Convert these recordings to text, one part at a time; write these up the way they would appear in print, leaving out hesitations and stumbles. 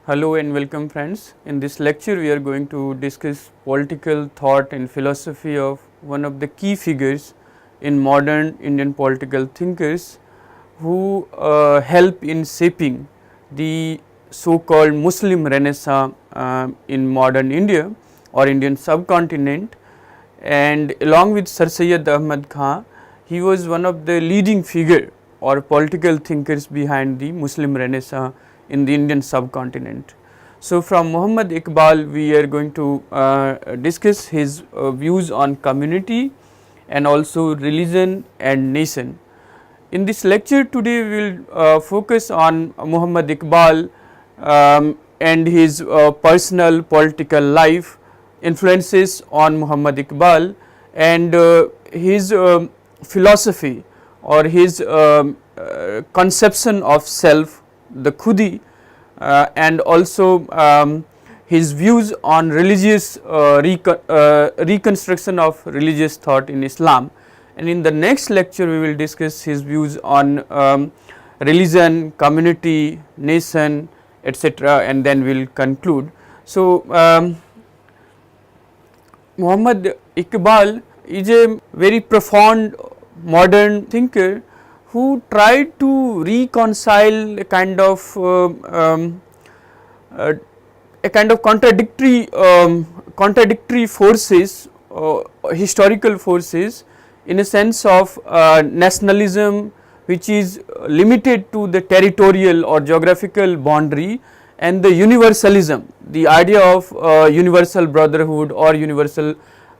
Hello and welcome friends. In this lecture we are going to discuss political thought and philosophy of one of the key figures in modern Indian political thinkers who help in shaping the so called Muslim Renaissance in modern India or Indian subcontinent, and along with Sir Syed Ahmad Khan, he was one of the leading figure or political thinkers behind the Muslim Renaissance in the Indian subcontinent. So, from Muhammad Iqbal we are going to discuss his views on community and also religion and nation. In this lecture today we will focus on Muhammad Iqbal and his personal political life, influences on Muhammad Iqbal and his philosophy or his conception of self, the Khudi, and also his views on religious reconstruction of religious thought in Islam. And in the next lecture we will discuss his views on religion, community, nation, etc., and then we will conclude. So, Muhammad Iqbal is a very profound modern thinker who tried to reconcile a kind of contradictory forces, historical forces, in a sense of nationalism which is limited to the territorial or geographical boundary, and the universalism, the idea of universal brotherhood or universal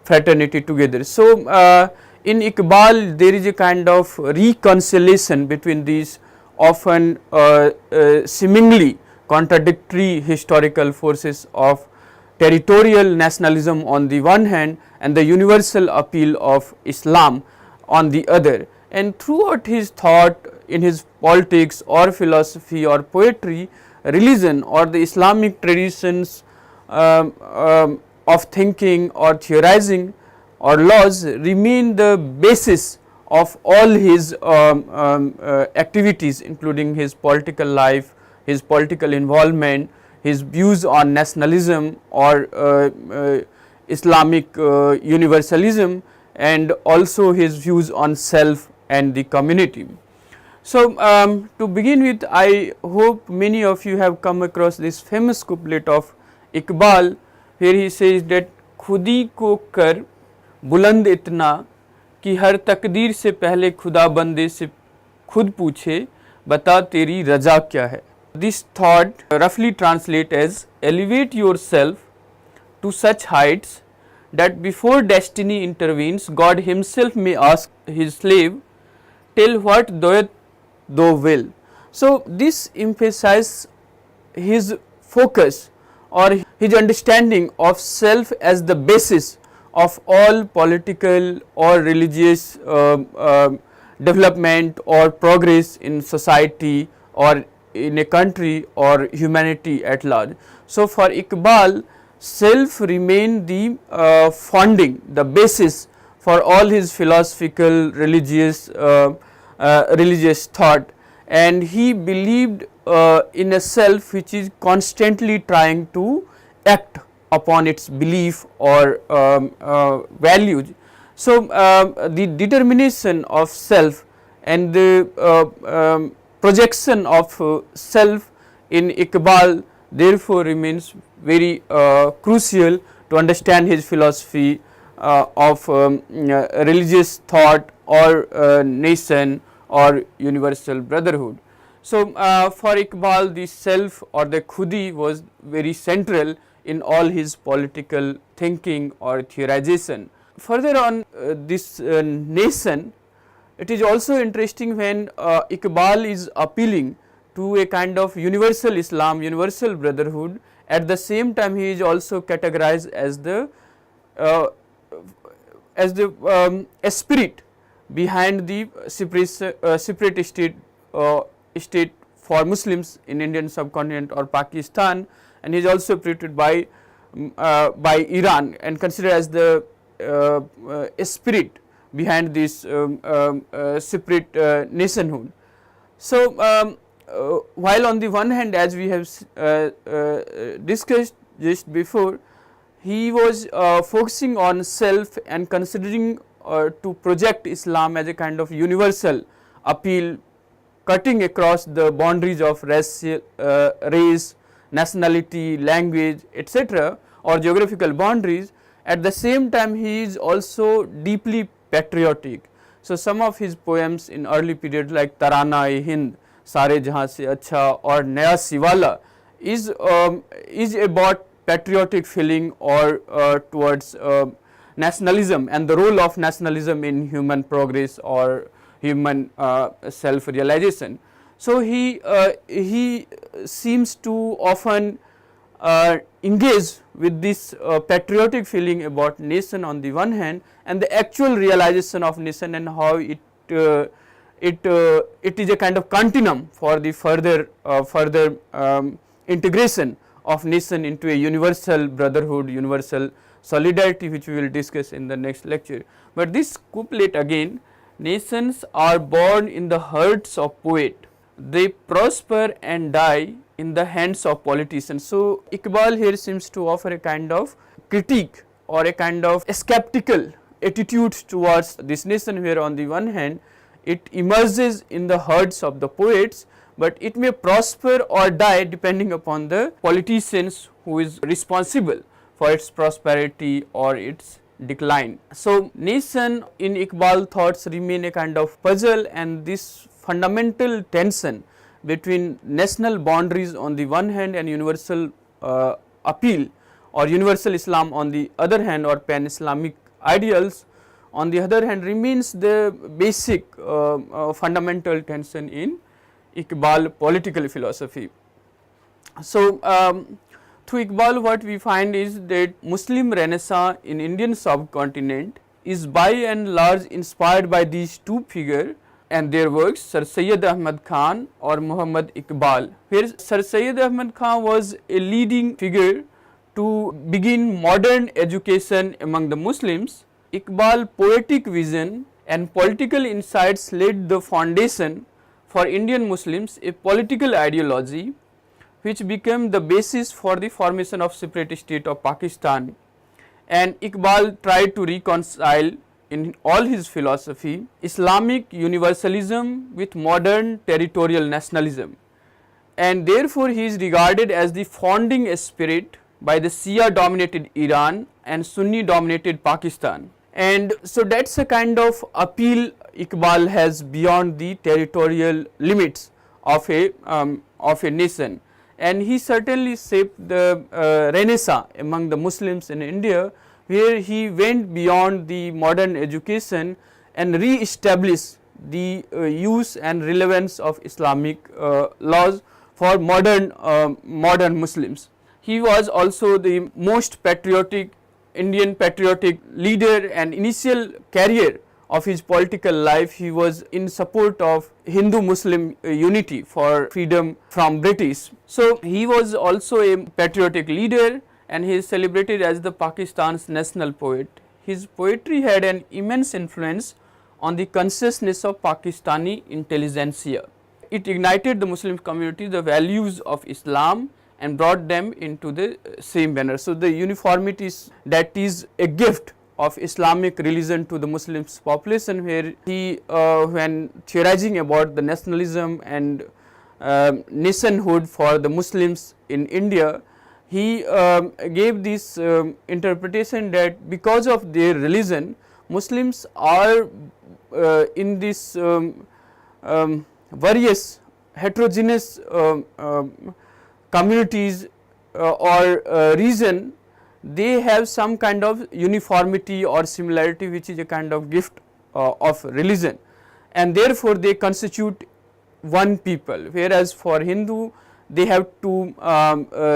fraternity together. So, in Iqbal there is a kind of reconciliation between these often seemingly contradictory historical forces of territorial nationalism on the one hand and the universal appeal of Islam on the other. And throughout his thought, in his politics or philosophy or poetry, religion or the Islamic traditions of thinking or theorizing or laws remain the basis of all his activities, including his political life, his political involvement, his views on nationalism or Islamic universalism, and also his views on self and the community. So, to begin with, I hope many of you have come across this famous couplet of Iqbal, where he says that खुदी को कर बुलंद इतना कि हर तकदीर से पहले खुदा बंदे से खुद पूछे बता तेरी रजा क्या है. This thought roughly translate as elevate yourself to such heights that before destiny intervenes, God himself may ask his slave, tell what doeth thou will. So, this emphasizes his focus or his understanding of self as the basis of all political or religious development or progress in society or in a country or humanity at large. So, for Iqbal, self remained the founding, the basis for all his philosophical religious thought, and he believed in a self which is constantly trying to act upon its belief or values. So, the determination of self and the projection of self in Iqbal therefore remains very crucial to understand his philosophy of religious thought or nation or universal brotherhood. So, for Iqbal the self or the Khudi was very central in all his political thinking or theorization. Further on this nation, it is also interesting when Iqbal is appealing to a kind of universal Islam, universal brotherhood. At the same time, he is also categorized as the spirit behind the separate state for Muslims in Indian subcontinent or Pakistan, and he is also treated by Iran and considered as the spirit behind this separate nationhood. So, while on the one hand, as we have discussed just before, he was focusing on self and considering to project Islam as a kind of universal appeal, cutting across the boundaries of race, nationality, language, etc., or geographical boundaries. At the same time, he is also deeply patriotic. So, some of his poems in early period like Tarana-e-Hind, Sare Jahan Se Acha or Naya Siwala is about patriotic feeling or towards nationalism and the role of nationalism in human progress or human self realization. So, he seems to often engage with this patriotic feeling about nation on the one hand, and the actual realization of nation and how it is a kind of continuum for the further integration of nation into a universal brotherhood, universal solidarity, which we will discuss in the next lecture. But this couplet again, nations are born in the hearts of poet, they prosper and die in the hands of politicians. So, Iqbal here seems to offer a kind of critique or a kind of skeptical attitude towards this nation, where on the one hand it emerges in the hearts of the poets, but it may prosper or die depending upon the politicians who is responsible for its prosperity or its decline. So, nation in Iqbal thoughts remain a kind of puzzle, and this fundamental tension between national boundaries on the one hand and universal appeal or universal Islam on the other hand, or pan-Islamic ideals on the other hand, remains the basic fundamental tension in Iqbal political philosophy. So, through Iqbal what we find is that Muslim Renaissance in Indian subcontinent is by and large inspired by these two figures and their works, Sir Syed Ahmad Khan or Muhammad Iqbal, where Sir Syed Ahmad Khan was a leading figure to begin modern education among the Muslims. Iqbal's poetic vision and political insights laid the foundation for Indian Muslims a political ideology which became the basis for the formation of separate state of Pakistan. And Iqbal tried to reconcile in all his philosophy Islamic universalism with modern territorial nationalism, and therefore he is regarded as the founding spirit by the Shia dominated Iran and Sunni dominated Pakistan. And so that is a kind of appeal Iqbal has beyond the territorial limits of a nation, and he certainly shaped the Renaissance among the Muslims in India, where he went beyond the modern education and re-established the use and relevance of Islamic laws for modern Muslims. He was also the most patriotic Indian patriotic leader, and initial career of his political life he was in support of Hindu-Muslim unity for freedom from British. So, he was also a patriotic leader, and he is celebrated as the Pakistan's national poet. His poetry had an immense influence on the consciousness of Pakistani intelligentsia. It ignited the Muslim community the values of Islam and brought them into the same manner. So, the uniformity that is a gift of Islamic religion to the Muslims population, where he when theorizing about the nationalism and nationhood for the Muslims in India, he gave this interpretation that because of their religion, Muslims are in this various heterogeneous communities or region, they have some kind of uniformity or similarity which is a kind of gift of religion, and therefore they constitute one people, whereas for Hindu they have to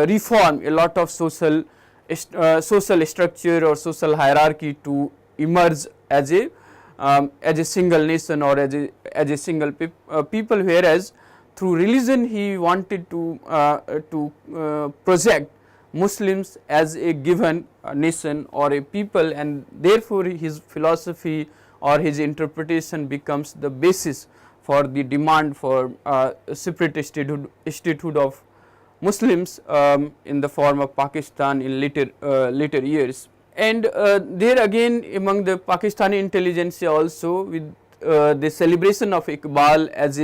reform a lot of social structure or social hierarchy to emerge as a single nation or as a single people, whereas through religion he wanted to project Muslims as a given nation or a people, and therefore his philosophy or his interpretation becomes the basis for the demand for separate statehood of Muslims in the form of Pakistan in later years. And there again among the Pakistani intelligentsia also, with the celebration of Iqbal as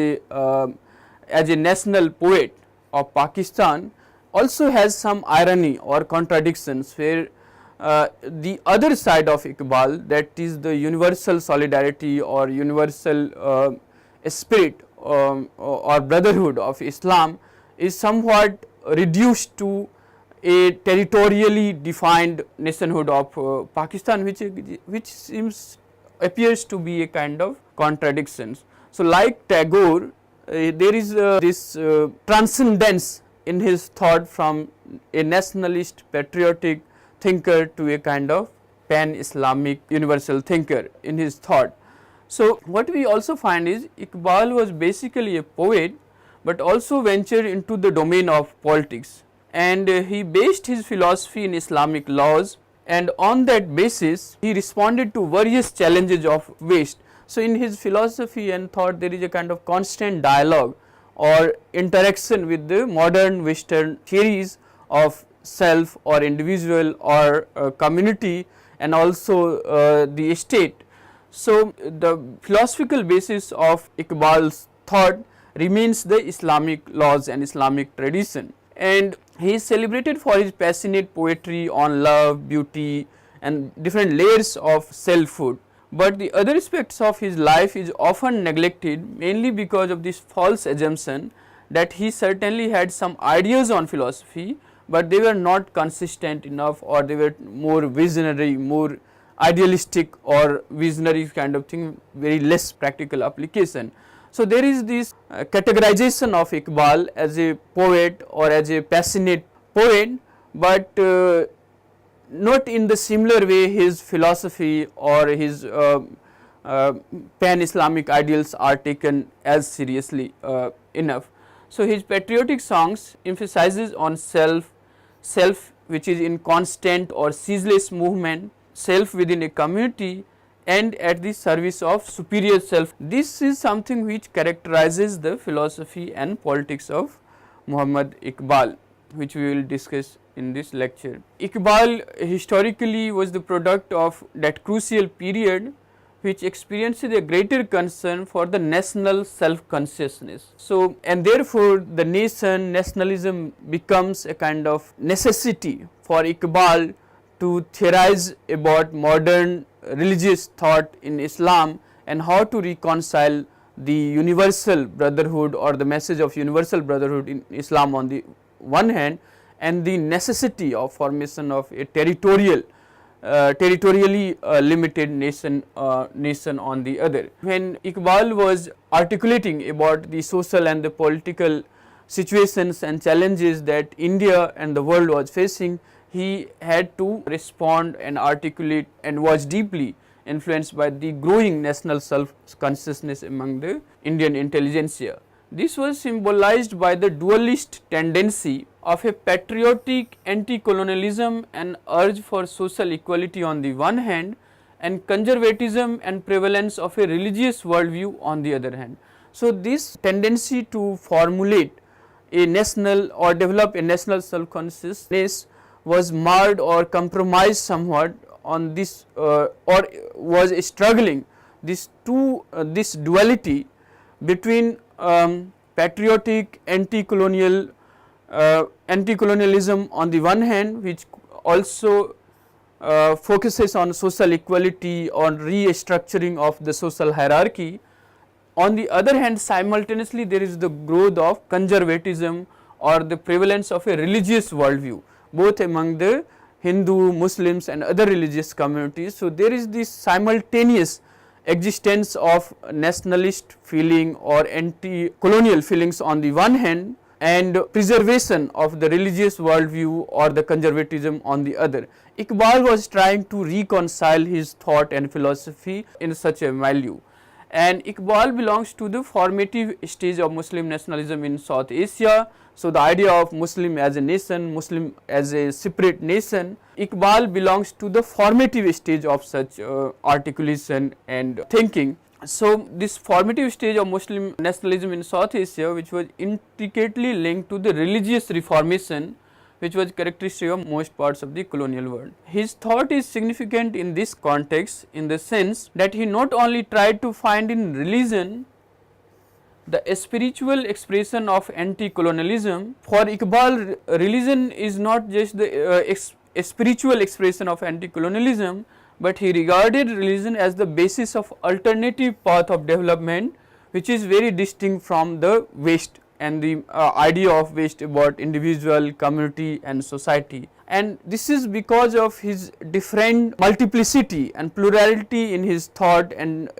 a national poet of Pakistan, also has some irony or contradictions, where the other side of Iqbal, that is the universal solidarity or universal spirit or brotherhood of Islam, is somewhat reduced to a territorially defined nationhood of Pakistan, which appears to be a kind of contradictions. So, like Tagore, there is this transcendence in his thought from a nationalist patriotic thinker to a kind of pan-Islamic universal thinker in his thought. So, what we also find is Iqbal was basically a poet, but also ventured into the domain of politics, and he based his philosophy in Islamic laws, and on that basis he responded to various challenges of West. So, in his philosophy and thought there is a kind of constant dialogue or interaction with the modern Western theories of self or individual or community, and also the state. So, the philosophical basis of Iqbal's thought remains the Islamic laws and Islamic tradition, and he is celebrated for his passionate poetry on love, beauty and different layers of selfhood. But the other aspects of his life is often neglected, mainly because of this false assumption that he certainly had some ideas on philosophy, but they were not consistent enough, or they were more visionary, more idealistic or visionary kind of thing, very less practical application. So, there is this categorization of Iqbal as a poet or as a passionate poet, but not in the similar way his philosophy or his pan-Islamic ideals are taken as seriously enough. So, his patriotic songs emphasizes on self which is in constant or ceaseless movement, self within a community and at the service of superior self. This is something which characterizes the philosophy and politics of Muhammad Iqbal, which we will discuss in this lecture. Iqbal historically was the product of that crucial period which experiences a greater concern for the national self-consciousness. So, and therefore, the nationalism becomes a kind of necessity for Iqbal to theorize about modern religious thought in Islam and how to reconcile the universal brotherhood or the message of universal brotherhood in Islam on the one hand, and the necessity of formation of a territorially limited nation on the other. When Iqbal was articulating about the social and the political situations and challenges that India and the world was facing, he had to respond and articulate, and was deeply influenced by the growing national self-consciousness among the Indian intelligentsia. This was symbolized by the dualist tendency of a patriotic anti-colonialism and urge for social equality on the one hand, and conservatism and prevalence of a religious worldview on the other hand. So, this tendency to formulate a national or develop a national self-consciousness was marred or compromised somewhat on this or was struggling this duality between patriotic anti-colonialism on the one hand, which also focuses on social equality, on restructuring of the social hierarchy. On the other hand, simultaneously there is the growth of conservatism or the prevalence of a religious worldview, both among the Hindu, Muslims and other religious communities. So, there is this simultaneous existence of nationalist feeling or anti-colonial feelings on the one hand, and preservation of the religious worldview or the conservatism on the other. Iqbal was trying to reconcile his thought and philosophy in such a milieu, and Iqbal belongs to the formative stage of Muslim nationalism in South Asia. So, the idea of Muslim as a nation, Muslim as a separate nation, Iqbal belongs to the formative stage of such articulation and thinking. So, this formative stage of Muslim nationalism in South Asia, which was intricately linked to the religious reformation which was characteristic of most parts of the colonial world. His thought is significant in this context in the sense that he not only tried to find in religion the spiritual expression of anti-colonialism. For Iqbal, religion is not just the spiritual expression of anti-colonialism, but he regarded religion as the basis of alternative path of development, which is very distinct from the West and the idea of West about individual, community and society. And this is because of his different multiplicity and plurality in his thought and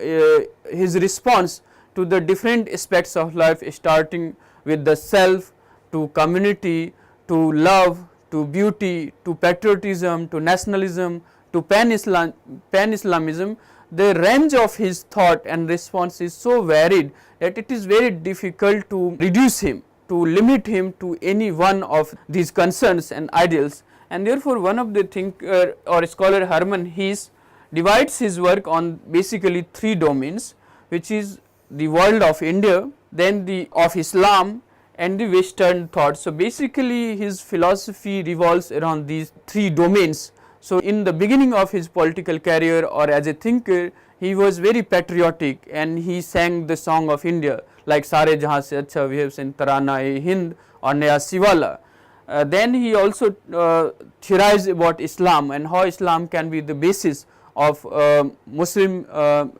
his response to the different aspects of life, starting with the self, to community, to love, to beauty, to patriotism, to nationalism, to pan-Islamism. The range of his thought and response is so varied that it is very difficult to reduce him, to limit him to any one of these concerns and ideals. And therefore, one of the thinker or scholar, Hermann Hesse, divides his work on basically three domains, which is the world of India, then the of Islam and the Western thought. So, basically his philosophy revolves around these three domains. So, in the beginning of his political career or as a thinker, he was very patriotic and he sang the song of India like Sare Jahan Se Acha we have seen Tarana-e-Hind or Naya Siwala. Then he also theorized about Islam and how Islam can be the basis of Muslim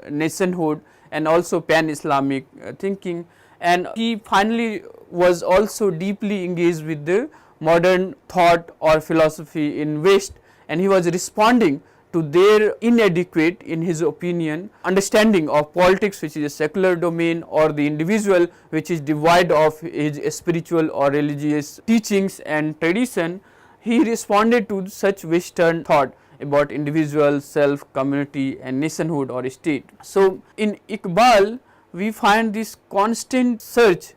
nationhood and also pan-Islamic thinking, and he finally was also deeply engaged with the modern thought or philosophy in West, and he was responding to their inadequate, in his opinion, understanding of politics, which is a secular domain, or the individual, which is devoid of his spiritual or religious teachings and tradition. He responded to such Western thought about individual, self, community and nationhood or state. So, in Iqbal we find this constant search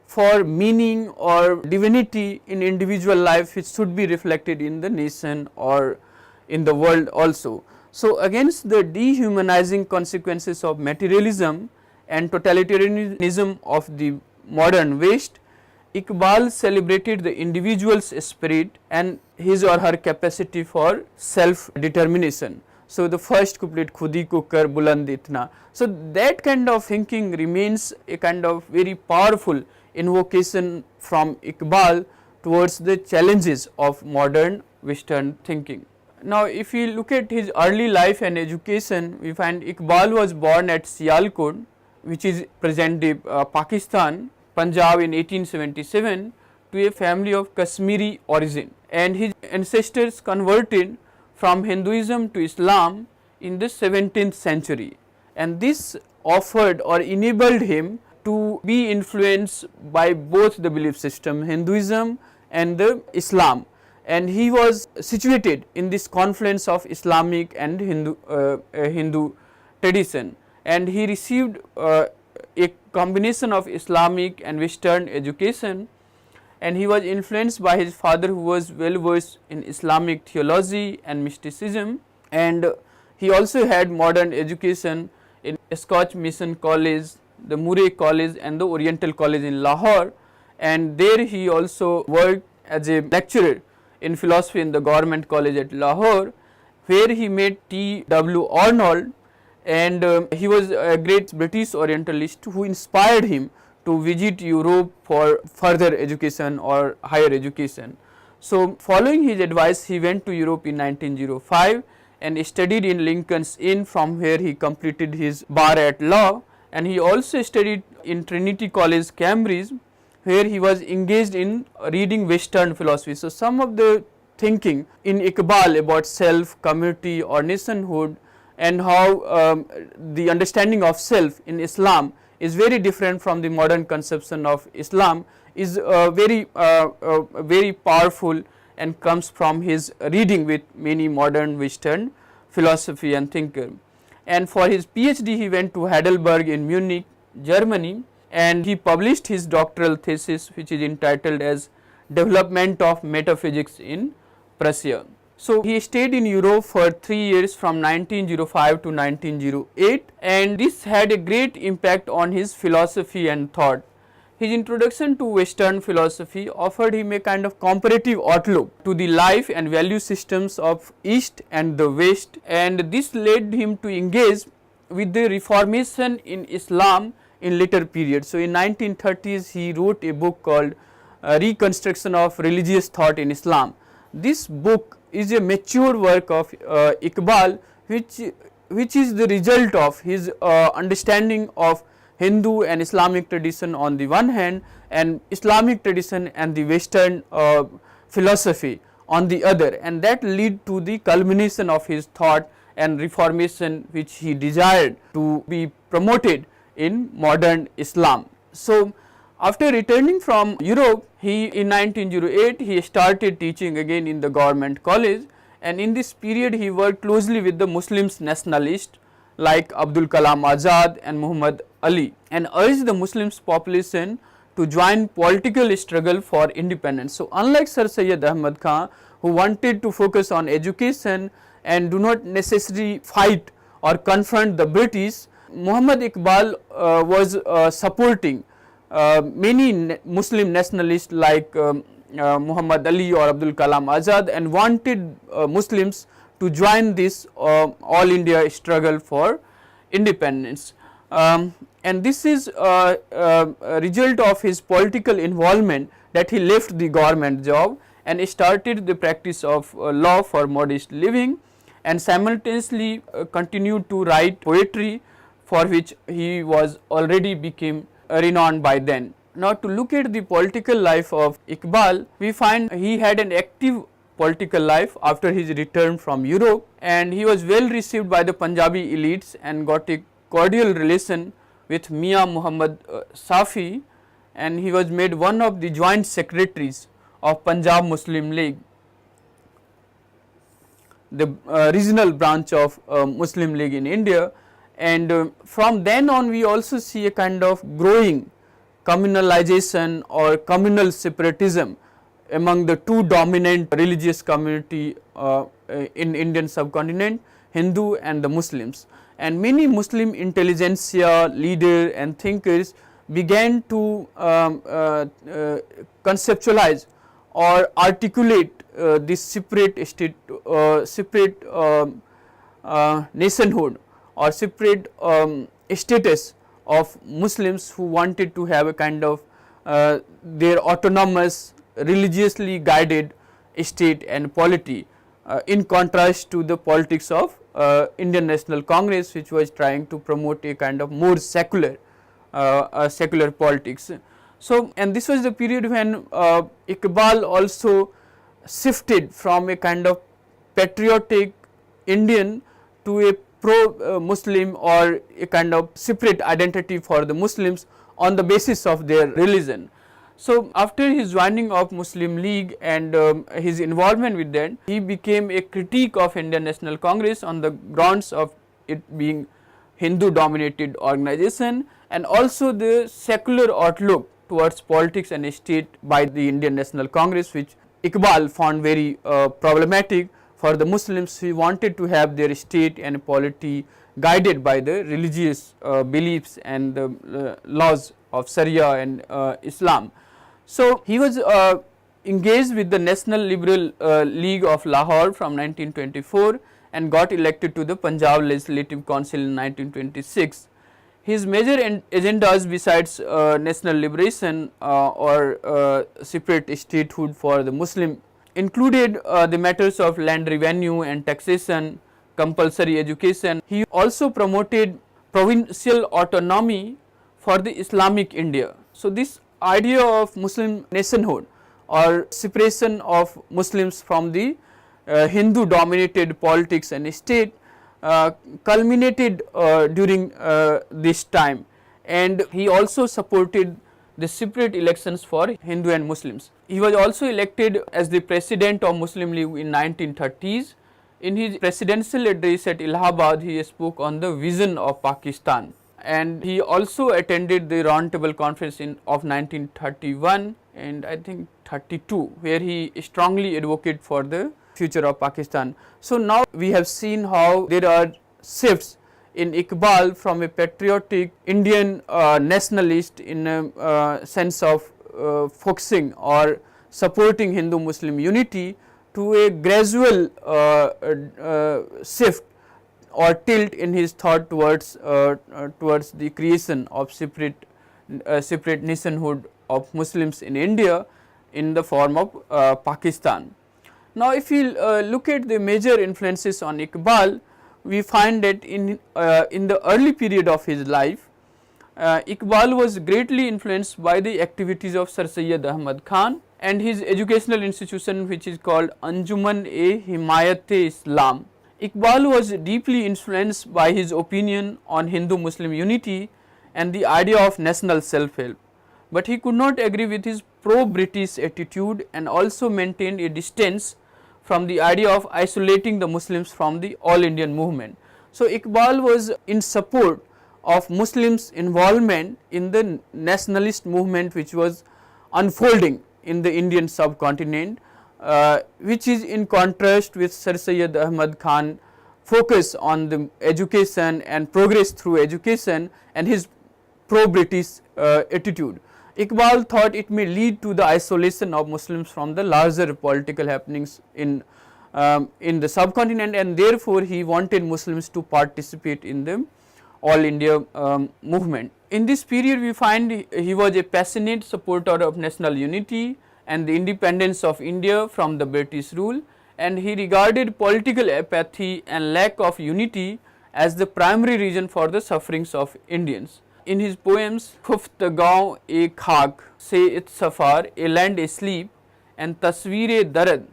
for meaning or divinity in individual life, which should be reflected in the nation or in the world also. So, against the dehumanizing consequences of materialism and totalitarianism of the modern West, Iqbal celebrated the individual's spirit and his or her capacity for self determination. So, the first couplet khudi ko kar buland itna. So, that kind of thinking remains a kind of very powerful invocation from Iqbal towards the challenges of modern Western thinking. Now, if we look at his early life and education, we find Iqbal was born at Sialkot, which is present day Pakistan, Punjab in 1877, to a family of Kashmiri origin, and his ancestors converted from Hinduism to Islam in the 17th century, and this offered or enabled him to be influenced by both the belief system, Hinduism and the Islam, and he was situated in this confluence of Islamic and Hindu tradition, and he received a combination of Islamic and Western education, and he was influenced by his father, who was well versed in Islamic theology and mysticism, and he also had modern education in Scotch Mission College, the Murray College and the Oriental College in Lahore, and there he also worked as a lecturer in philosophy in the Government College at Lahore, where he met T.W. Arnold, and he was a great British Orientalist who inspired him to visit Europe for further education or higher education. So, following his advice, he went to Europe in 1905 and studied in Lincoln's Inn, from where he completed his bar at law, and he also studied in Trinity College, Cambridge, where he was engaged in reading Western philosophy. So, some of the thinking in Iqbal about self, community or nationhood, and how the understanding of self in Islam is very different from the modern conception of Islam, is very powerful, and comes from his reading with many modern Western philosophy and thinker. And for his PhD he went to Heidelberg in Munich, Germany, and he published his doctoral thesis, which is entitled as Development of Metaphysics in Prussia. So he stayed in Europe for 3 years from 1905 to 1908, and this had a great impact on his philosophy and thought. His introduction to Western philosophy offered him a kind of comparative outlook to the life and value systems of East and the West, and this led him to engage with the Reformation in Islam in later periods. So in 1930s he wrote a book called Reconstruction of Religious Thought in Islam. This book is a mature work of Iqbal, which is the result of his understanding of Hindu and Islamic tradition on the one hand, and Islamic tradition and the Western philosophy on the other, and that led to the culmination of his thought and reformation which he desired to be promoted in modern Islam. So after returning from Europe, he in 1908 he started teaching again in the government college, and in this period he worked closely with the Muslims nationalists like Abdul Kalam Azad and Muhammad Ali, and urged the Muslims population to join political struggle for independence. So unlike Sir Syed Ahmad Khan, who wanted to focus on education and do not necessarily fight or confront the British, Muhammad Iqbal was supporting many Muslim nationalists like Muhammad Ali or Abdul Kalam Azad, and wanted Muslims to join this all India struggle for independence. And this is a result of his political involvement that he left the government job and started the practice of law for modest living, and simultaneously continued to write poetry, for which he was already became renowned by then. Now to look at the political life of Iqbal, we find he had an active political life after his return from Europe, and he was well received by the Punjabi elites and got a cordial relation with Mia Muhammad Safi, and he was made one of the joint secretaries of Punjab Muslim League, the regional branch of Muslim League in India. And from then on we also see a kind of growing communalization or communal separatism among the two dominant religious community in Indian subcontinent, Hindu and the Muslims. And many Muslim intelligentsia, leaders and thinkers began to conceptualize or articulate this separate state, separate nationhood or separate status of Muslims who wanted to have a kind of their autonomous, religiously guided state and polity, in contrast to the politics of Indian National Congress, which was trying to promote a kind of more secular secular politics. So, and this was the period when Iqbal also shifted from a kind of patriotic Indian to a pro-Muslim or a kind of separate identity for the Muslims on the basis of their religion. So, after his joining of Muslim League and his involvement with that, he became a critique of Indian National Congress on the grounds of it being Hindu dominated organization, and also the secular outlook towards politics and state by the Indian National Congress, which Iqbal found very problematic for the Muslims. He wanted to have their state and polity guided by the religious beliefs and the laws of Sharia and Islam. So, he was engaged with the National Liberal League of Lahore from 1924 and got elected to the Punjab Legislative Council in 1926. His major agendas besides national liberation or separate statehood for the Muslim included the matters of land revenue and taxation, compulsory education. He also promoted provincial autonomy for the Islamic India. So, this idea of Muslim nationhood or separation of Muslims from the Hindu dominated politics and state culminated during this time, and he also supported the separate elections for Hindu and Muslims. He was also elected as the president of Muslim League in 1930s. In his presidential address at Allahabad, he spoke on the vision of Pakistan, and he also attended the Round Table Conference of 1931 and I think 32, where he strongly advocated for the future of Pakistan. So now we have seen how there are shifts in Iqbal from a patriotic Indian nationalist in a sense of focusing or supporting Hindu Muslim unity to a gradual shift or tilt in his thought towards the creation of separate nationhood of Muslims in India in the form of Pakistan. Now, if we look at the major influences on Iqbal, we find that in the early period of his life, Iqbal was greatly influenced by the activities of Sir Syed Ahmad Khan and his educational institution, which is called Anjuman-e-Himayat-e-Islam. Iqbal was deeply influenced by his opinion on Hindu-Muslim unity and the idea of national self-help, but he could not agree with his pro-British attitude and also maintained a distance from the idea of isolating the Muslims from the All Indian movement. So, Iqbal was in support of Muslims' involvement in the nationalist movement which was unfolding in the Indian subcontinent, which is in contrast with Sir Syed Ahmad Khan focus on the education and progress through education and his pro-British attitude. Iqbal thought it may lead to the isolation of Muslims from the larger political happenings in the subcontinent, and therefore he wanted Muslims to participate in the All India movement. In this period we find he was a passionate supporter of national unity and the independence of India from the British rule, and he regarded political apathy and lack of unity as the primary reason for the sufferings of Indians. In his poems Khuftagaon e Khak, Say It Safar, A Land Asleep and Tasveer-e Darad,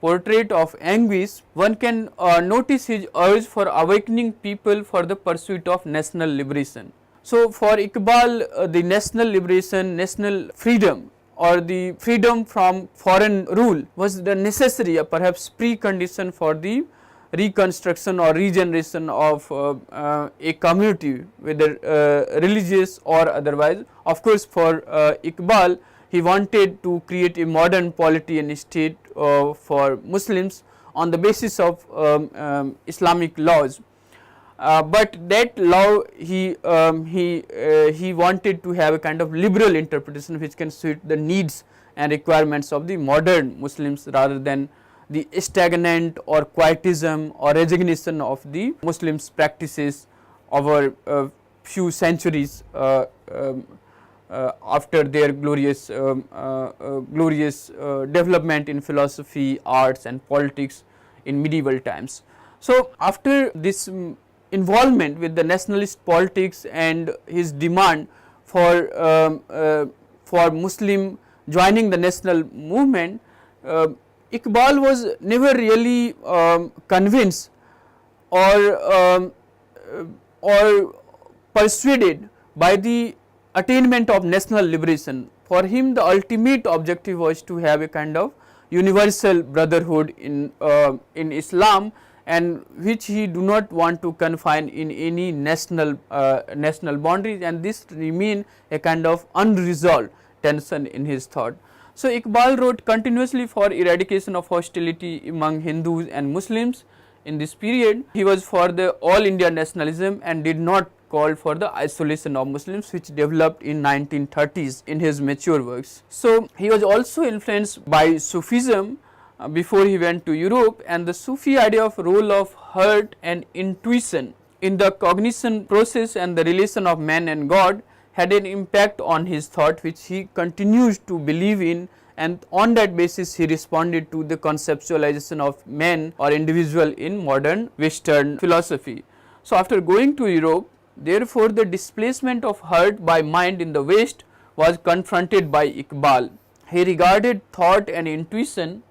Portrait of Anguish, one can notice his urge for awakening people for the pursuit of national liberation. So, for Iqbal, the national liberation, national freedom or the freedom from foreign rule was the necessary perhaps precondition for the reconstruction or regeneration of a community, whether religious or otherwise. Of course, for Iqbal, he wanted to create a modern polity and state for Muslims on the basis of Islamic laws, but that law he wanted to have a kind of liberal interpretation which can suit the needs and requirements of the modern Muslims rather than the stagnant or quietism or resignation of the Muslims practices over few centuries after their glorious development in philosophy, arts and politics in medieval times. So, after this involvement with the nationalist politics and his demand for Muslim joining the national movement, Iqbal was never really convinced or persuaded by the attainment of national liberation. For him, the ultimate objective was to have a kind of universal brotherhood in Islam, and which he do not want to confine in any national boundaries, and this remain a kind of unresolved tension in his thought. So, Iqbal wrote continuously for eradication of hostility among Hindus and Muslims in this period. He was for the all India nationalism and did not call for the isolation of Muslims, which developed in 1930s in his mature works. So, he was also influenced by Sufism before he went to Europe, and the Sufi idea of role of heart and intuition in the cognition process and the relation of man and God had an impact on his thought, which he continues to believe in, and on that basis he responded to the conceptualization of man or individual in modern Western philosophy. So, after going to Europe, therefore, the displacement of heart by mind in the West was confronted by Iqbal. He regarded thought and intuition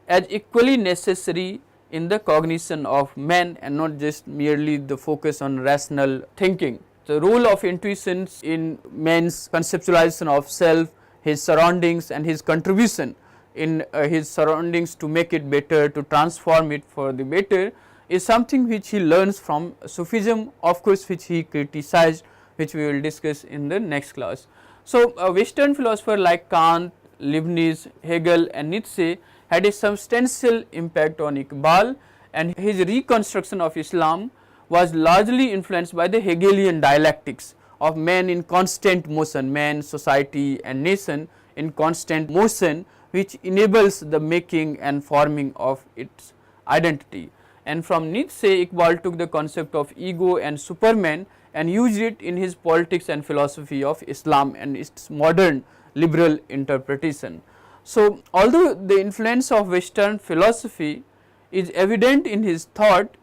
as equally necessary in the cognition of man and not just merely the focus on rational thinking. The role of intuitions in man's conceptualization of self, his surroundings and his contribution in his surroundings to make it better, to transform it for the better, is something which he learns from Sufism, of course, which he criticized, which we will discuss in the next class. So, a Western philosopher like Kant, Leibniz, Hegel and Nietzsche had a substantial impact on Iqbal, and his reconstruction of Islam was largely influenced by the Hegelian dialectics of man in constant motion, man, society and nation in constant motion, which enables the making and forming of its identity. And from Nietzsche, Iqbal took the concept of ego and superman and used it in his politics and philosophy of Islam and its modern liberal interpretation. So, although the influence of Western philosophy is evident in his thought,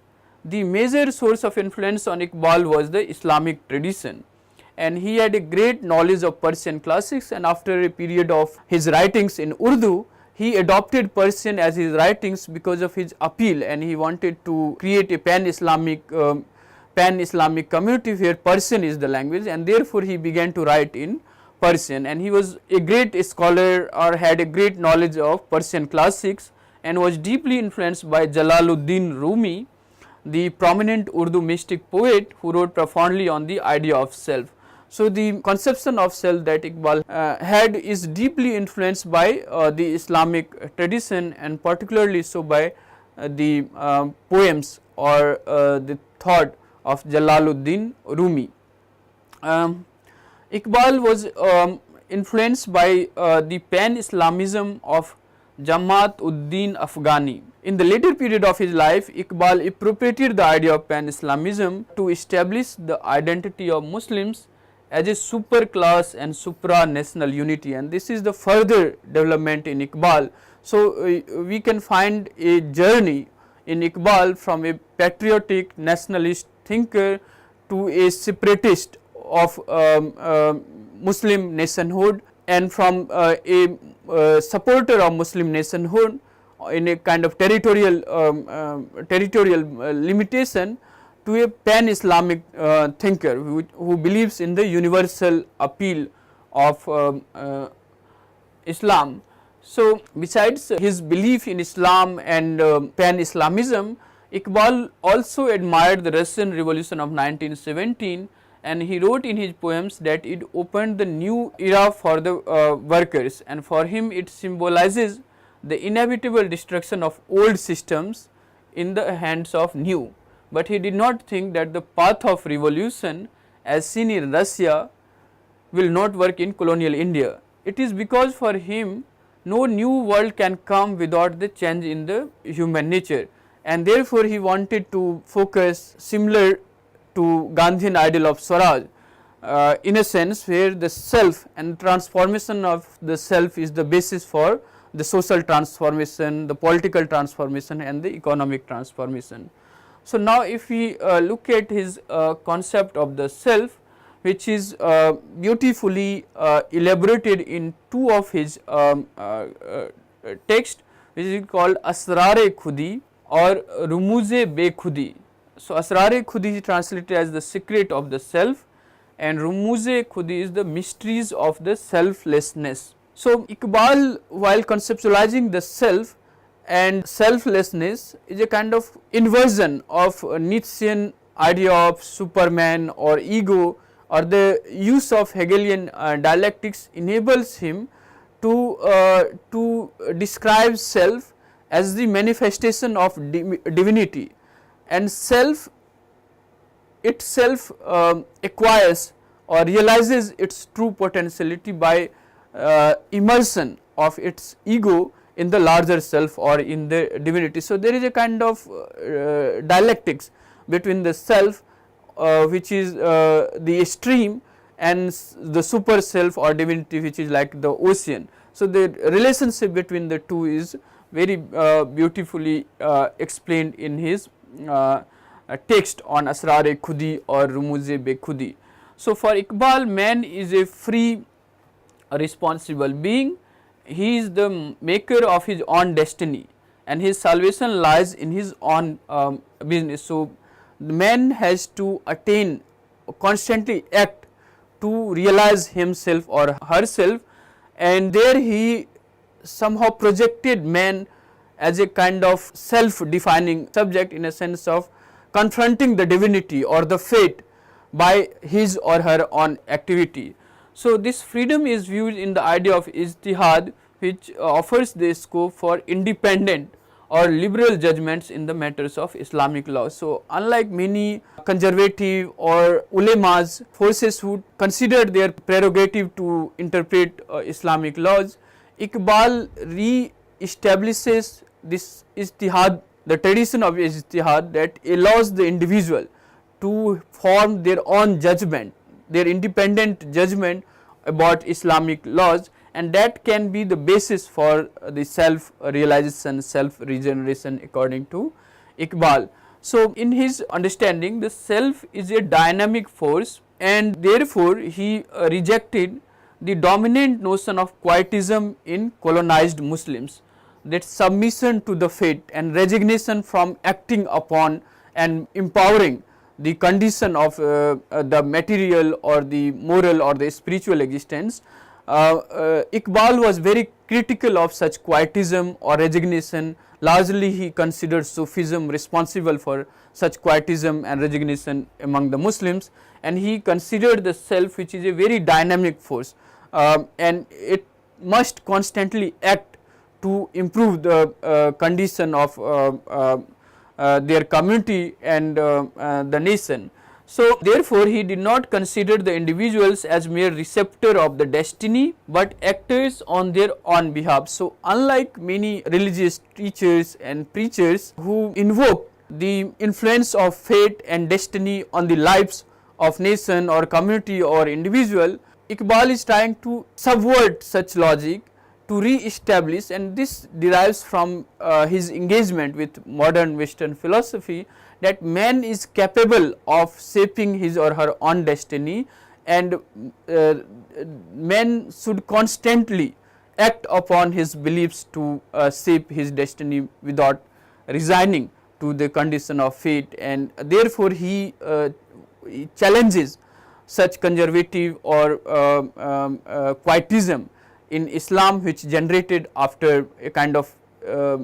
the major source of influence on Iqbal was the Islamic tradition, and he had a great knowledge of Persian classics, and after a period of his writings in Urdu, he adopted Persian as his writings because of his appeal, and he wanted to create a pan-Islamic community where Persian is the language, and therefore he began to write in Persian, and he was a great scholar or had a great knowledge of Persian classics and was deeply influenced by Jalaluddin Rumi, the prominent Urdu mystic poet who wrote profoundly on the idea of self. So, the conception of self that Iqbal had is deeply influenced by the Islamic tradition, and particularly so by the poems or the thought of Jalaluddin Rumi. Iqbal was influenced by the pan-Islamism of Jamaat-ud-Din Afghani. In the later period of his life, Iqbal appropriated the idea of pan-Islamism to establish the identity of Muslims as a super class and supranational unity, and this is the further development in Iqbal. So, we can find a journey in Iqbal from a patriotic nationalist thinker to a separatist of Muslim nationhood, and from a supporter of Muslim nationhood in a kind of territorial limitation to a pan-Islamic thinker who believes in the universal appeal of Islam. So, besides his belief in Islam and pan-Islamism, Iqbal also admired the Russian Revolution of 1917, and he wrote in his poems that it opened the new era for the workers, and for him it symbolizes the inevitable destruction of old systems in the hands of new. But he did not think that the path of revolution as seen in Russia will not work in colonial India. It is because for him no new world can come without the change in the human nature, and therefore he wanted to focus similar to Gandhian ideal of Swaraj in a sense where the self and transformation of the self is the basis for the social transformation, the political transformation and the economic transformation. So, now if we look at his concept of the self, which is beautifully elaborated in two of his text, which is called Asrar-e Khudi or Rumuz-e Bekhudi. So, Asrar-e Khudi is translated as the secret of the self, and Rumuz-e Khudi is the mysteries of the selflessness. So, Iqbal, while conceptualizing the self and selflessness, is a kind of inversion of Nietzschean idea of superman or ego, or the use of Hegelian dialectics enables him to describe self as the manifestation of divinity, and self itself acquires or realizes its true potentiality by immersion of its ego in the larger self or in the divinity. So, there is a kind of dialectics between the self which is the stream and the super self or divinity which is like the ocean. So, the relationship between the two is very beautifully explained in his text on Asrar-e Khudi or Rumuz-e Bekhudi. So, for Iqbal, man is a free responsible being. He is the maker of his own destiny, and his salvation lies in his own business. So, the man has to attain, constantly act to realize himself or herself, and there he somehow projected man as a kind of self-defining subject, in a sense of confronting the divinity or the fate by his or her own activity. So, this freedom is viewed in the idea of ijtihad, which offers the scope for independent or liberal judgments in the matters of Islamic law. So, unlike many conservative or ulemas, forces who consider their prerogative to interpret Islamic laws, Iqbal re-establishes this ijtihad, the tradition of ijtihad, that allows the individual to form their own judgment, their independent judgment about Islamic laws, and that can be the basis for the self realization, self regeneration according to Iqbal. So, in his understanding, the self is a dynamic force, and therefore he rejected the dominant notion of quietism in colonized Muslims, that submission to the fate and resignation from acting upon and empowering the condition of the material or the moral or the spiritual existence. Iqbal was very critical of such quietism or resignation. Largely he considered Sufism responsible for such quietism and resignation among the Muslims, and he considered the self, which is a very dynamic force, and it must constantly act to improve the condition of their community and the nation. So, therefore, he did not consider the individuals as mere receptor of the destiny, but actors on their own behalf. So, unlike many religious teachers and preachers who invoke the influence of fate and destiny on the lives of nation or community or individual, Iqbal is trying to subvert such logic to re-establish, and this derives from his engagement with modern Western philosophy, that man is capable of shaping his or her own destiny, and man should constantly act upon his beliefs to shape his destiny without resigning to the condition of fate, and therefore he challenges such conservative or quietism in Islam, which generated after a kind of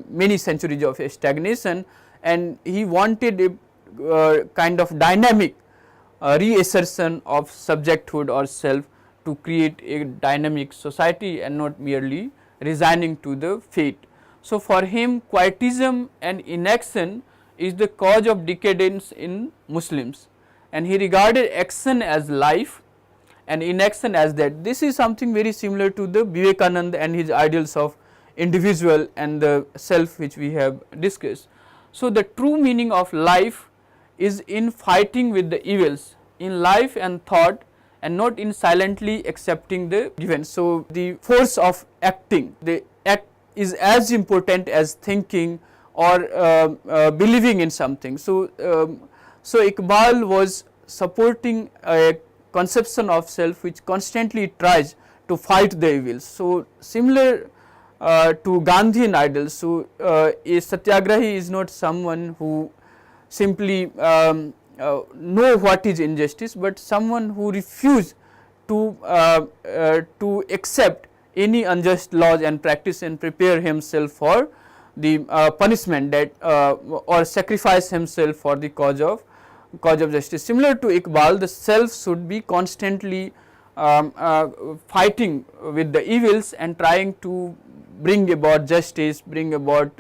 many centuries of stagnation, and he wanted a kind of dynamic reassertion of subjecthood or self to create a dynamic society and not merely resigning to the fate. So, for him quietism and inaction is the cause of decadence in Muslims, and he regarded action as life and inaction as that. This is something very similar to the Vivekananda and his ideals of individual and the self, which we have discussed. So, the true meaning of life is in fighting with the evils in life and thought, and not in silently accepting the given. So, the force of acting, the act is as important as thinking or believing in something. So, Iqbal was supporting a conception of self which constantly tries to fight the evils. So, similar to Gandhian ideals, so a satyagrahi is not someone who simply know what is injustice, but someone who refuse to accept any unjust laws and practice and prepare himself for the punishment that or sacrifice himself for the cause of justice. Similar to Iqbal, the self should be constantly fighting with the evils and trying to bring about justice, bring about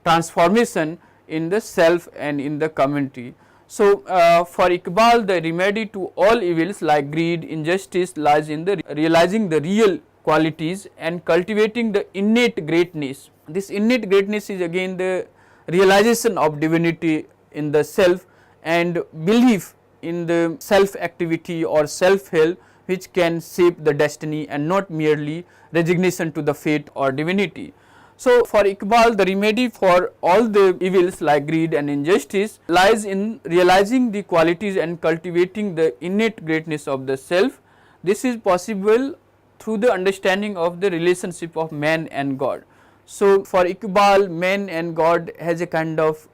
transformation in the self and in the community. So, for Iqbal, the remedy to all evils like greed, injustice lies in the realizing the real qualities and cultivating the innate greatness. This innate greatness is again the realization of divinity in the self and belief in the self activity or self help which can shape the destiny and not merely resignation to the fate or divinity. So, for Iqbal, the remedy for all the evils like greed and injustice lies in realizing the qualities and cultivating the innate greatness of the self. This is possible through the understanding of the relationship of man and God. So, for Iqbal, man and God has a kind of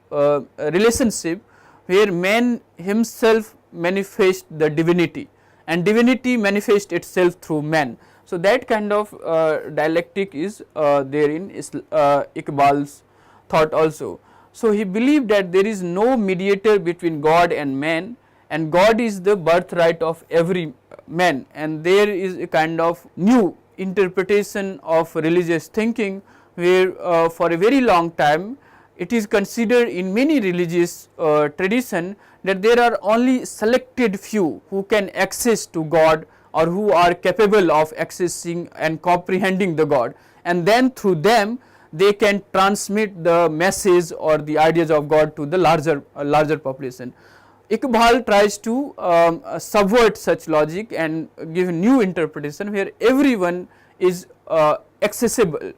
relationship where man himself manifests the divinity and divinity manifests itself through man. So, that kind of dialectic is there in Iqbal's thought also. So, he believed that there is no mediator between God and man, and God is the birthright of every man, and there is a kind of new interpretation of religious thinking, where for a very long time it is considered in many religious tradition that there are only selected few who can access to God, or who are capable of accessing and comprehending the God, and then through them they can transmit the message or the ideas of God to the larger population. Iqbal tries to subvert such logic and give new interpretation where everyone is accessible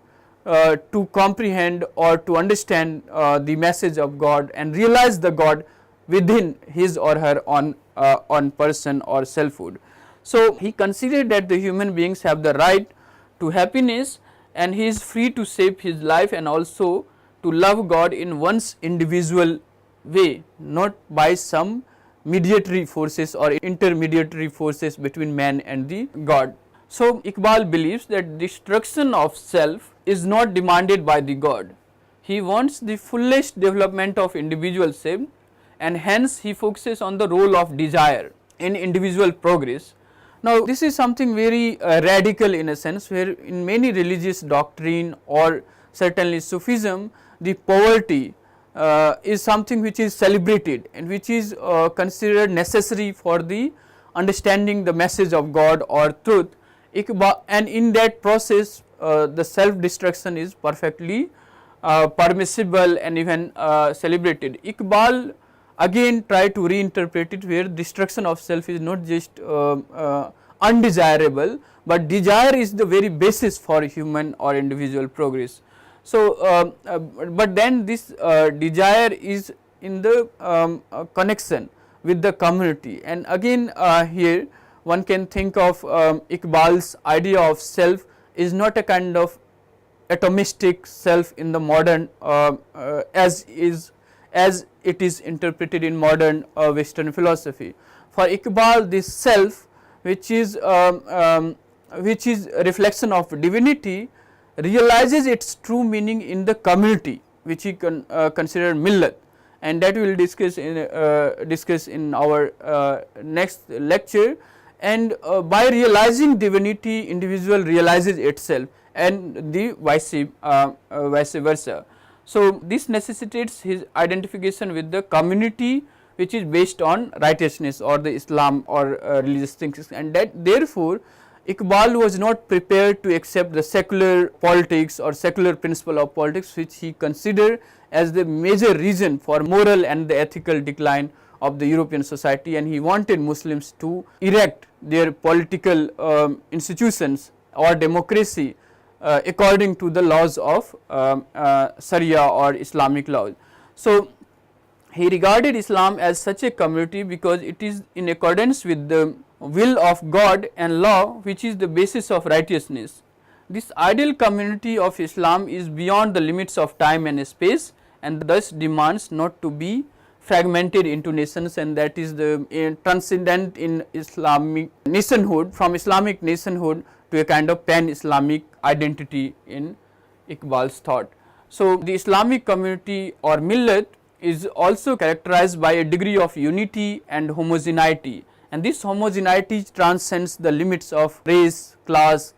to comprehend or to understand the message of God and realize the God within his or her own person or selfhood. So, he considered that the human beings have the right to happiness, and he is free to shape his life and also to love God in one's individual way, not by some mediatory forces or intermediary forces between man and the God. So, Iqbal believes that destruction of self is not demanded by the God. He wants the fullest development of individual self, and hence he focuses on the role of desire in individual progress. Now, this is something very radical in a sense, where in many religious doctrine or certainly Sufism, the poverty is something which is celebrated and which is considered necessary for the understanding the message of God or truth, and in that process the self destruction is perfectly permissible and even celebrated. Iqbal again try to reinterpret it, where destruction of self is not just undesirable, but desire is the very basis for human or individual progress. So, but then this desire is in the connection with the community, and again here one can think of Iqbal's idea of self is not a kind of atomistic self in the modern as it is interpreted in modern Western philosophy. For Iqbal, this self, which is a reflection of divinity, realizes its true meaning in the community, which he considered millat, and that we will discuss in our next lecture. And by realizing divinity, individual realizes itself, and the vice versa. So, this necessitates his identification with the community, which is based on righteousness or the Islam or religious things, and that therefore Iqbal was not prepared to accept the secular politics or secular principle of politics, which he considered as the major reason for moral and the ethical decline of the European society, and he wanted Muslims to erect their political institutions or democracy according to the laws of Sharia or Islamic laws. So, he regarded Islam as such a community because it is in accordance with the will of God and law, which is the basis of righteousness. This ideal community of Islam is beyond the limits of time and space, and thus demands not to be fragmented into nations, and that is the transcendent in Islamic nationhood, from Islamic nationhood to a kind of pan-Islamic identity in Iqbal's thought. So, the Islamic community or millat is also characterized by a degree of unity and homogeneity, and this homogeneity transcends the limits of race, class,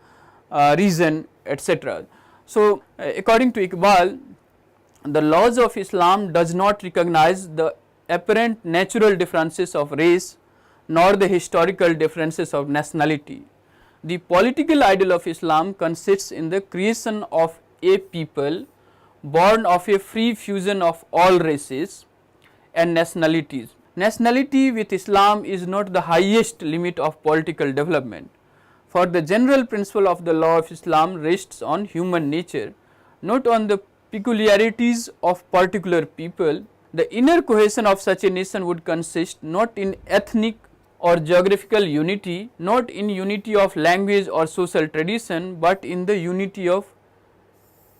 region, etc. So, according to Iqbal, the laws of Islam does not recognize the apparent natural differences of race nor the historical differences of nationality. The political ideal of Islam consists in the creation of a people born of a free fusion of all races and nationalities. Nationality with Islam is not the highest limit of political development, for the general principle of the law of Islam rests on human nature, not on the peculiarities of particular people. The inner cohesion of such a nation would consist not in ethnic or geographical unity, not in unity of language or social tradition, but in the unity of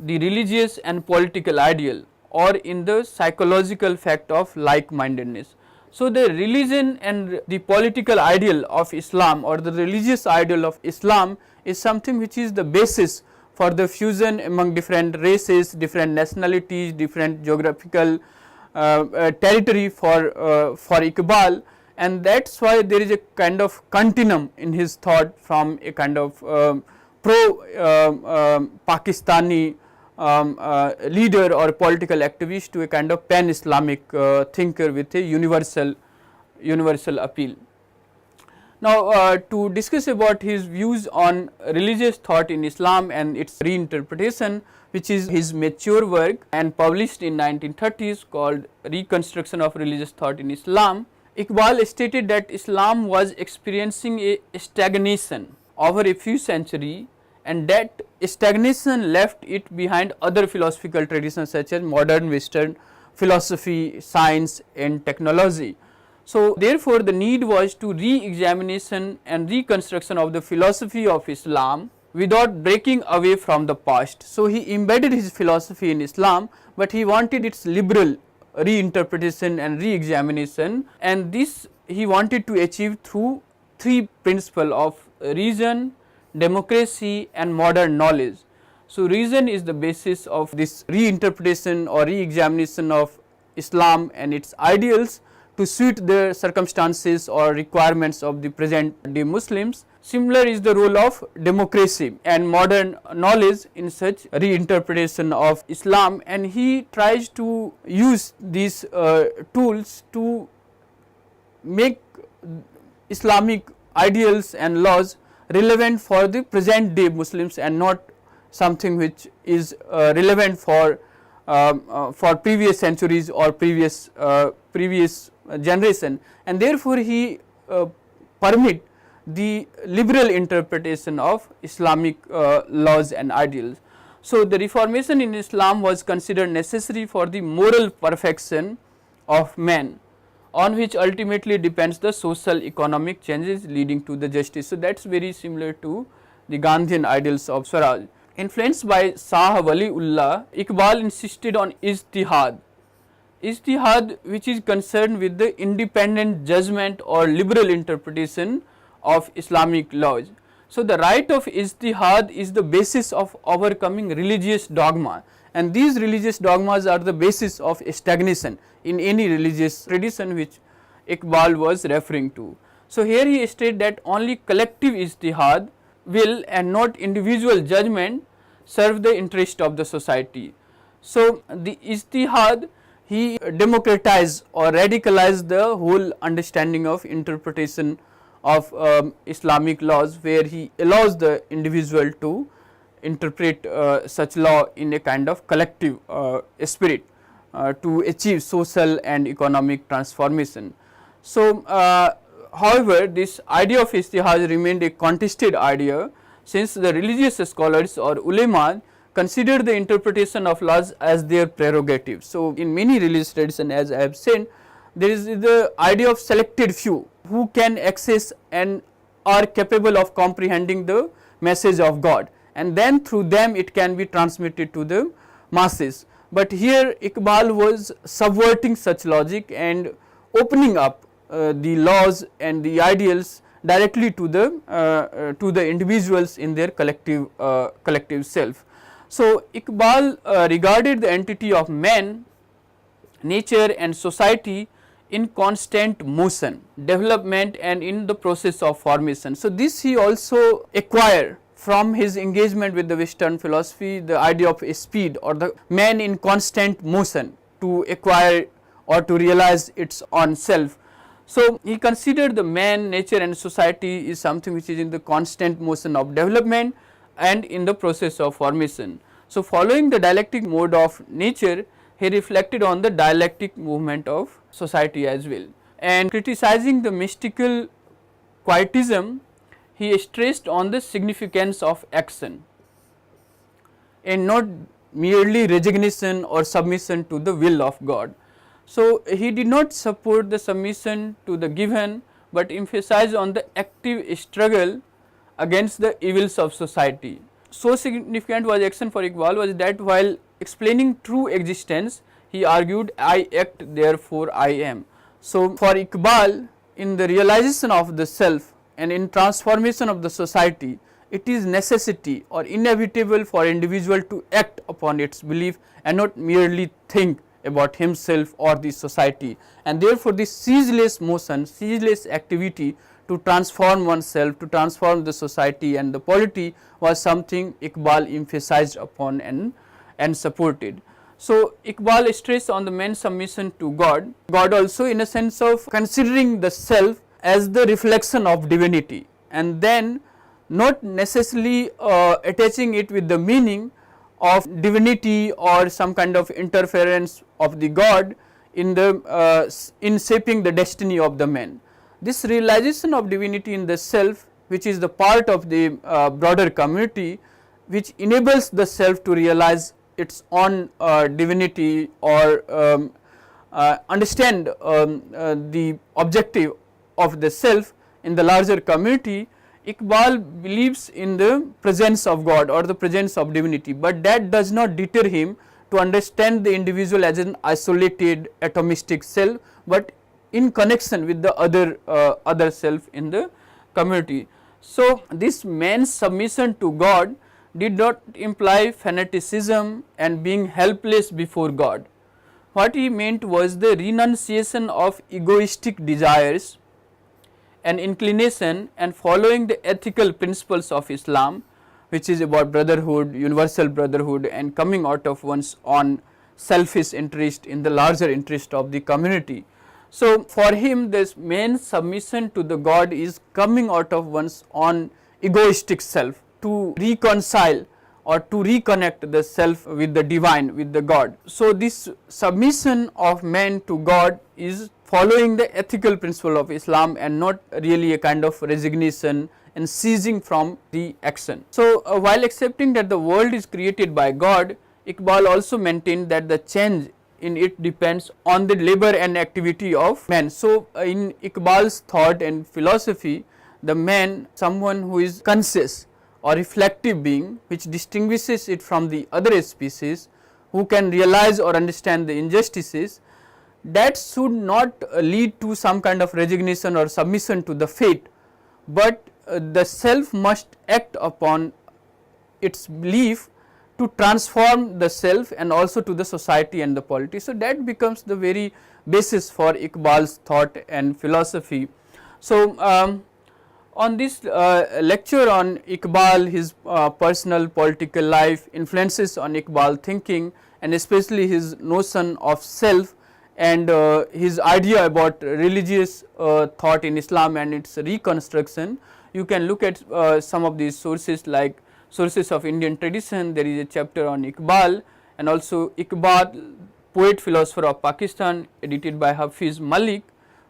the religious and political ideal, or in the psychological fact of like-mindedness. So, the religion and the political ideal of Islam or the religious ideal of Islam is something which is the basis for the fusion among different races, different nationalities, different geographical territory for Iqbal, and that is why there is a kind of continuum in his thought from a kind of Pakistani leader or political activist to a kind of pan-Islamic thinker with a universal appeal. Now, to discuss about his views on religious thought in Islam and its reinterpretation, which is his mature work and published in 1930s called Reconstruction of Religious Thought in Islam, Iqbal stated that Islam was experiencing a stagnation over a few centuries, and that stagnation left it behind other philosophical traditions such as modern Western philosophy, science and technology. So, therefore, the need was to re-examination and reconstruction of the philosophy of Islam without breaking away from the past. So, he embedded his philosophy in Islam, but he wanted its liberal reinterpretation and re-examination, and this he wanted to achieve through three principles of reason, democracy and modern knowledge. So, reason is the basis of this reinterpretation or re-examination of Islam and its ideals to suit the circumstances or requirements of the present day Muslims. Similar is the role of democracy and modern knowledge in such reinterpretation of Islam, and he tries to use these tools to make Islamic ideals and laws relevant for the present day Muslims and not something which is relevant for previous centuries or previous generation, and therefore he permit the liberal interpretation of Islamic laws and ideals. So, the reformation in Islam was considered necessary for the moral perfection of man, on which ultimately depends the social economic changes leading to the justice. So, that is very similar to the Gandhian ideals of Swaraj. Influenced by Shah Waliullah, Iqbal insisted on ijtihad. Ijtihad, which is concerned with the independent judgment or liberal interpretation of Islamic laws. So, the right of ijtihad is the basis of overcoming religious dogma, and these religious dogmas are the basis of stagnation in any religious tradition which Iqbal was referring to. So, here he stated that only collective ijtihad will and not individual judgment serve the interest of the society. So, the ijtihad, he democratized or radicalized the whole understanding of interpretation of Islamic laws, where he allows the individual to interpret such law in a kind of collective spirit to achieve social and economic transformation. So, however, this idea of ijtihad remained a contested idea, since the religious scholars or ulema consider the interpretation of laws as their prerogative. So, in many religious traditions, as I have said, there is the idea of selected few who can access and are capable of comprehending the message of God, and then through them it can be transmitted to the masses. But here Iqbal was subverting such logic and opening up the laws and the ideals directly to the individuals in their collective self. So, Iqbal regarded the entity of man, nature and society in constant motion, development and in the process of formation. So, this he also acquired from his engagement with the Western philosophy, the idea of speed or the man in constant motion to acquire or to realize its own self. So, he considered the man, nature and society is something which is in the constant motion of development and in the process of formation. So, following the dialectic mode of nature, he reflected on the dialectic movement of society as well, and criticizing the mystical quietism, he stressed on the significance of action and not merely resignation or submission to the will of God. So, he did not support the submission to the given, but emphasized on the active struggle against the evils of society. So significant was action for Iqbal was that while explaining true existence, he argued, I act, therefore I am. So, for Iqbal, in the realization of the self and in transformation of the society, it is necessity or inevitable for individual to act upon its belief and not merely think about himself or the society, and therefore, this ceaseless motion, ceaseless activity to transform oneself, to transform the society and the polity was something Iqbal emphasized upon and supported. So, Iqbal stressed on the man's submission to God, God also in a sense of considering the self as the reflection of divinity, and then not necessarily attaching it with the meaning of divinity or some kind of interference of the God in in shaping the destiny of the man. This realization of divinity in the self, which is the part of the broader community, which enables the self to realize its own divinity or understand the objective of the self in the larger community, Iqbal believes in the presence of God or the presence of divinity, but that does not deter him to understand the individual as an isolated atomistic self, but in connection with the other self in the community. So, this man's submission to God did not imply fanaticism and being helpless before God. What he meant was the renunciation of egoistic desires and inclination and following the ethical principles of Islam, which is about brotherhood, universal brotherhood, and coming out of one's own selfish interest in the larger interest of the community. So, for him this main submission to the God is coming out of one's own egoistic self to reconcile or to reconnect the self with the divine, with the God. So, this submission of man to God is following the ethical principle of Islam and not really a kind of resignation and ceasing from the action. So, while accepting that the world is created by God, Iqbal also maintained that the change in it depends on the labor and activity of man. So, in Iqbal's thought and philosophy, the man, someone who is conscious or reflective being, which distinguishes it from the other species, who can realize or understand the injustices, that should not lead to some kind of resignation or submission to the fate, but the self must act upon its belief to transform the self and also to the society and the polity. So, that becomes the very basis for Iqbal's thought and philosophy. So, on this lecture on Iqbal, his personal political life, influences on Iqbal thinking, and especially his notion of self and his idea about religious thought in Islam and its reconstruction, you can look at some of these sources like Sources of Indian Tradition. There is a chapter on Iqbal, and also Iqbal, Poet Philosopher of Pakistan, edited by Hafiz Malik,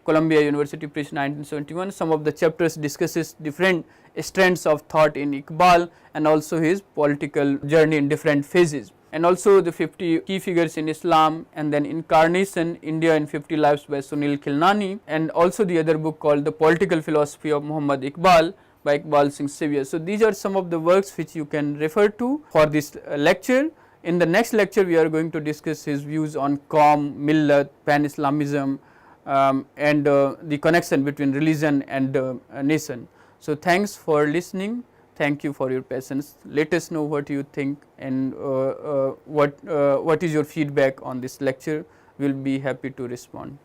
Columbia University Press, 1971. Some of the chapters discusses different strands of thought in Iqbal and also his political journey in different phases. And also the 50 key figures in Islam, and then Incarnation, India in 50 Lives by Sunil Khilnani, and also the other book called The Political Philosophy of Muhammad Iqbal by Iqbal Singh Sevier. So, these are some of the works which you can refer to for this lecture. In the next lecture, we are going to discuss his views on Qawm, Millat, Pan-Islamism, and the connection between religion and nation. So, thanks for listening. Thank you for your patience. Let us know what you think and what is your feedback on this lecture. We will be happy to respond.